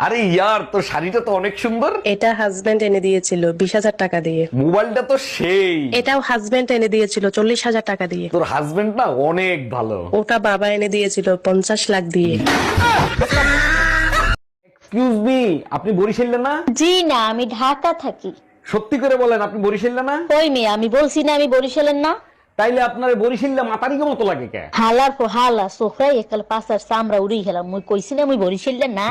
আরে ইয়ার, তোর শাড়িটা তো অনেক সুন্দর। এটা হাজবেন্ড এনে দিয়েছিল 20,000 টাকা দিয়ে। মোবাইলটা তো সেই। এটাও হাজবেন্ড এনে দিয়েছিল 40,000 টাকা দিয়ে। তোর হাজবেন্ড না অনেক ভালো। ওটা বাবা এনে দিয়েছিল 50 লাখ দিয়ে। এক্সকিউজ মি, আপনি বরিশালে না? জি না, আমি ঢাকা থাকি। সত্যি করে বলেন, আপনি বরিশালে না? কই মেয়ে, আমি বলছি না আমি বরিশালের না। তাইলে আপনার বরিশালে মাতারিকে মতো লাগে কে? হালার পর হালা সোফরাই একাল পাসার সামরা উড়ি গেলাম, মুই কইছি না মুই বরিশালের না।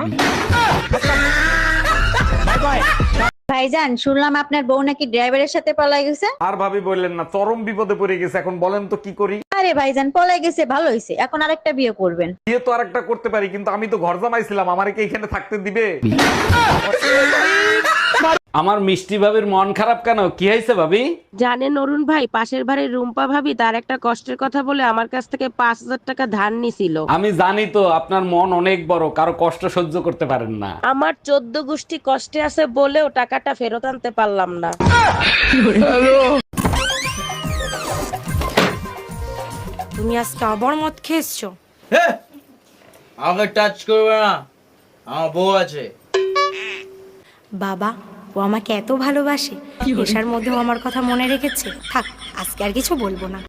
ভাইজান, শুনলাম আপনার বউ নাকি ড্রাইভারের সাথে পলাই গেছে। আর ভাবি বললেন না, চরম বিপদে পড়ে গেছে। এখন বলেন তো কি করি? আরে ভাইজান, পলাই গেছে ভালো হয়েছে, এখন আরেকটা বিয়ে করবেন। বিয়ে তো আরেকটা করতে পারি, কিন্তু আমি তো ঘর জামাইছিলাম, আমারে কি এখানে থাকতে দিবে? আমার মিষ্টি ভাবির মন খারাপ কেন? কি হয়েছে ভাবি? জানেন অরুণ ভাই, পাশের বাড়ির রুম্পা ভাবি তার একটা কষ্টের কথা বলে আমার কাছ থেকে 5,000 টাকা ধার নিছিল। আমি জানি তো আপনার মন অনেক বড়, কারো কষ্ট সহ্য করতে পারেন না। আমার 14 গোষ্ঠী কষ্টে আছে বলেও টাকাটা ফেরত আনতে পারলাম না। তুমি আজকে আবার মদ খেয়েছো? আমাকে টাচ করবে না, আমার বউ আছে। বাবা, ও আমাকে এত ভালোবাসে, নেশার মধ্যেও আমার কথা মনে রেখেছে। থাক, আজকে আর কিছু বলবো না।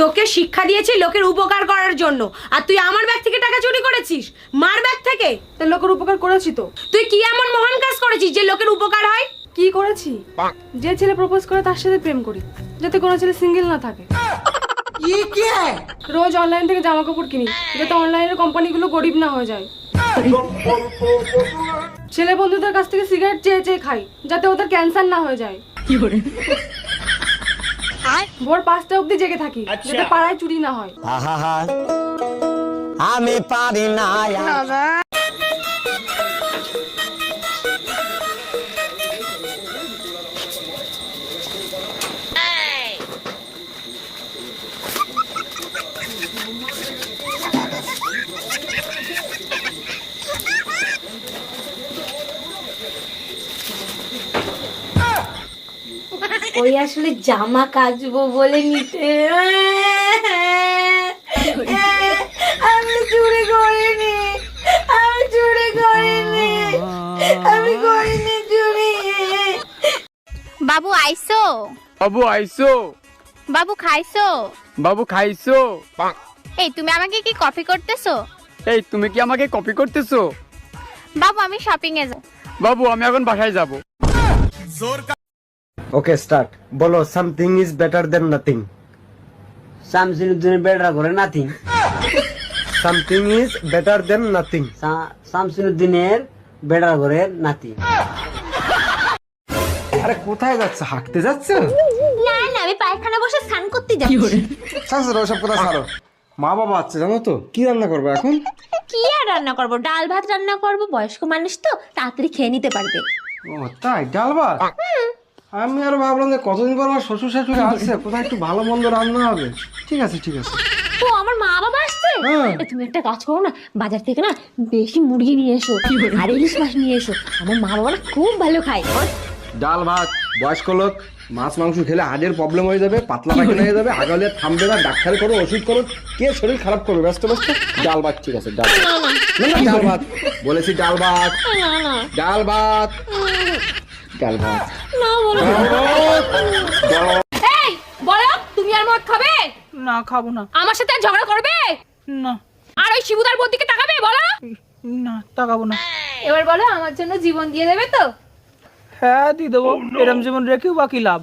তোকে শিক্ষা দিয়েছি লোকের উপকার করার জন্য, আর তুই আমার ব্যাগ থেকে টাকা চুরি করেছিস। মার ব্যাগ থেকে। তো লোকের উপকার করেছি তো। তুই কি এমন মহান কাজ করেছিস যে লোকের উপকার হয়? কি করেছি? যে ছেলে প্রপোজ করে তার সাথে প্রেম করি, যাতে কোনো ছেলে সিঙ্গেল না থাকে। রোজ অনলাইন থেকে জামা কাপড় কিনি, যাতে অনলাইনের কোম্পানিগুলো গরিব না হয়ে যায়। ছেলে বন্ধুদের কাছ থেকে সিগারেট চেয়ে চেয়ে খাই, যাতে ওদের ক্যান্সার না হয়ে যায়। ভোর 5টা অবধি জেগে থাকি, যাতে পাড়ায় চুরি না হয়। আমি পারি না। ওই আসলে জামা কাচবো বলে নিতে। আমি চুরি করিনি, আমি চুরি করিনি, আমি করিনি চুরি। বাবু আইসো? বাবু আইসো? বাবু খাইছো? বাবু খাইছো? এই তুমি আমাকে কি কপি করতেছো? এই তুমি কি আমাকে কপি করতেছো? বাবু আমি শপিং এ যাব। বাবু আমি এখন বাসায় যাব। Okay start. বলো, something is better than nothing. শামসুদ্দিনের বেড়া করে nothing. Something is better than nothing. শামসুদ্দিনের বেড়া করে নাতি। আরে কোথায় যাচ্ছে? হাঁটতে যাচ্ছে? না না, আমি পায়খানা বসে স্নান করতে যাচ্ছি। ছাড়ো ওসব কথা ছাড়ো। মা বাবা আছে জানো তো, কি রান্না করবে এখন? কি আর রান্না করব? ডাল ভাত রান্না করব, বয়স্ক মানুষ তো তাড়াতাড়ি খেয়ে নিতে পারবে। ও তাই, ডাল ভাত? আমি আরো ভাবলাম যে কতদিন পর আমার শ্বশুর শাশুড়ি আসছে, কোথায় একটু ভালো মন্দ রান্না হবে। ঠিক আছে ঠিক আছে। ও আমার মা বাবা আসছে? তুমি একটা কাজ করো না, বাজার থেকে না বেশি মুরগি নিয়ে এসো আর ইলিশ মাছ নিয়ে এসো। আমার মা বাবা না খুব ভালো খায়। ডাল ভাত, বয়স্ক লোক মাছ মাংস খেলে হার্টের প্রবলেম হয়ে যাবে, পাতলা পায়খানা হয়ে যাবে, আগালে থামবে না, ডাক্তার করো, ওষুধ করো, কে শরীর খারাপ করবে? ব্যস্ত ব্যস্ত। ডাল ভাত ঠিক আছে, ডাল ভাত। না না, ডাল ভাত বলেছি, ডাল ভাত। ডাল ভাত, ডাল ভাত। এই বলো, তুমি আর মদ খাবে? না খাবো না। আমার সাথে আর ঝগড়া করবে না আর ওই শিবুদার বোন দিকে তাকাবে? বলো না, তাকাবো না। এবার বলো, আমার জন্য জীবন দিয়ে দেবে তো? হ্যাঁ দিয়ে দেবো, এরম জীবন রেখেও বাকি লাভ।